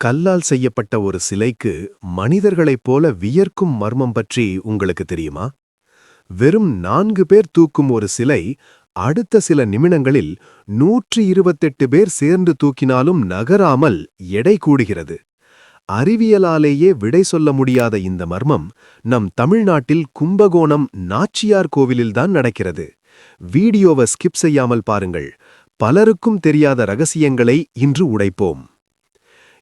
கல்லால் செய்யப்பட்ட ஒரு சிலைக்கு மனிதர்களைப் போல வியர்க்கும் மர்மம் பற்றி உங்களுக்கு தெரியுமா? வெறும் 4 பேர் தூக்கும் ஒரு சிலை அடுத்த சில நிமிடங்களில் 128 பேர் சேர்ந்து தூக்கினாலும் நகராமல் எடை கூடுகிறது. அறிவியலாலேயே விடை சொல்ல முடியாத இந்த மர்மம் நம் தமிழ்நாட்டில் கும்பகோணம் நாச்சியார் கோவிலில்தான் நடக்கிறது. வீடியோவை ஸ்கிப் செய்யாமல் பாருங்கள். பலருக்கும் தெரியாத ரகசியங்களை இன்று உடைப்போம்.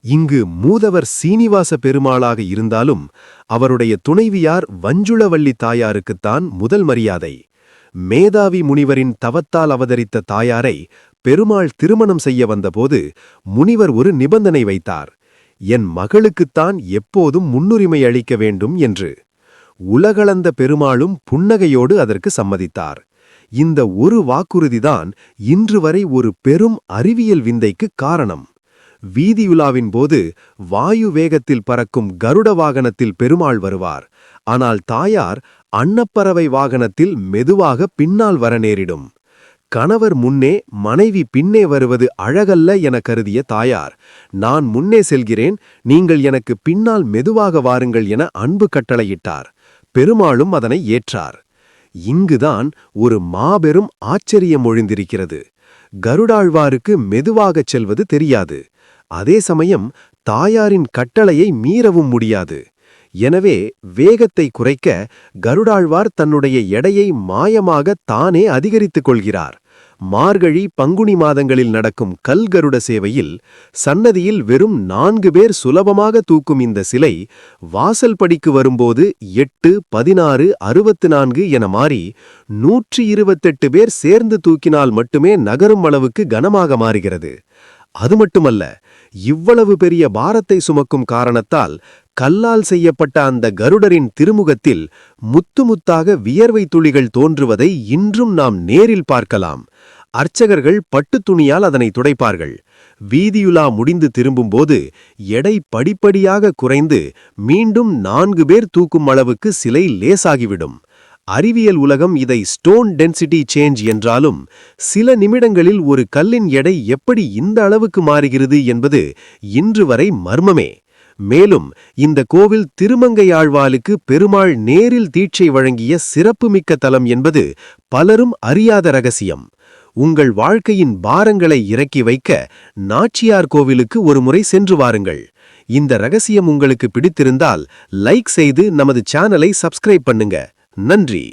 இங்கு மூதவர் சீனிவாச பெருமாளாக இருந்தாலும் அவருடைய துணைவியார் வஞ்சுளவள்ளி தாயாருக்குத்தான் முதல் மரியாதை. மேதாவி முனிவரின் தவத்தால் அவதரித்த தாயாரை பெருமாள் திருமணம் செய்ய வந்தபோது முனிவர் ஒரு நிபந்தனை வைத்தார். என் மகளுக்குத்தான் எப்போதும் முன்னுரிமை அளிக்க வேண்டும் என்று. உலகளந்த பெருமாளும் புன்னகையோடு அதற்கு சம்மதித்தார். இந்த ஒரு வாக்குறுதிதான் இன்று வரை ஒரு பெரும் அறிவியல் விந்தைக்கு காரணம். வீதியுலாவின் போது வாயு வேகத்தில் பறக்கும் கருட வாகனத்தில் பெருமாள் வருவார். ஆனால் தாயார் அன்னப்பறவை வாகனத்தில் மெதுவாக பின்னால் வர நேரிடும். கணவர் முன்னே மனைவி பின்னே வருவது அழகல்ல என கருதிய தாயார், நான் முன்னே செல்கிறேன், நீங்கள் எனக்கு பின்னால் மெதுவாக வாருங்கள் என அன்பு கட்டளையிட்டார். பெருமாளும் அதனை ஏற்றார். இங்குதான் ஒரு மாபெரும் ஆச்சரியம் ஒழிந்திருக்கிறது. கருடாழ்வாருக்கு மெதுவாகச் செல்வது தெரியாது. அதே சமயம் தாயாரின் கட்டளையை மீறவும் முடியாது. எனவே வேகத்தை குறைக்க கருடாழ்வார் தன்னுடைய எடையை மாயமாக தானே அதிகரித்துக் கொள்கிறார். மார்கழி பங்குனி மாதங்களில் நடக்கும் கல்கருட சேவையில் சன்னதியில் வெறும் 4 பேர் சுலபமாக தூக்கும் இந்த சிலை வாசல் படிக்கு வரும்போது 8, 16, 64 என மாறி 128 பேர் சேர்ந்து தூக்கினால் மட்டுமே நகரும் அளவுக்கு கனமாக மாறுகிறது. அது மட்டுமல்ல, இவ்வளவு பெரிய பாரத்தை சுமக்கும் காரணத்தால் கல்லால் செய்யப்பட்ட அந்த கருடரின் திருமுகத்தில் முத்து முத்தாக வியர்வை துளிகள் தோன்றுவதை இன்றும் நாம் நேரில் பார்க்கலாம். அர்ச்சகர்கள் பட்டுத் துணியால் அதனை துடைப்பார்கள். வீதியுலா முடிந்து திரும்பும்போது எடை படிப்படியாக குறைந்து மீண்டும் 4 பேர் தூக்கும் அளவுக்கு சிலை லேசாகிவிடும். அறிவியல் உலகம் இதை ஸ்டோன் டென்சிட்டி சேஞ்ச் என்றாலும் சில நிமிடங்களில் ஒரு கல்லின் எடை எப்படி இந்த அளவுக்கு மாறுகிறது என்பது இன்று வரை மர்மமே. மேலும் இந்த கோவில் திருமங்கையாழ்வாளுக்கு பெருமாள் நேரில் தீட்சை வழங்கிய சிறப்புமிக்க தலம் என்பது பலரும் அறியாத ரகசியம். உங்கள் வாழ்க்கையின் பாரங்களை இறக்கி வைக்க நாச்சியார் கோவிலுக்கு ஒருமுறை சென்று வாருங்கள். இந்த ரகசியம் உங்களுக்கு பிடித்திருந்தால் லைக் செய்து நமது சேனலை சப்ஸ்கிரைப் பண்ணுங்க. நன்றி.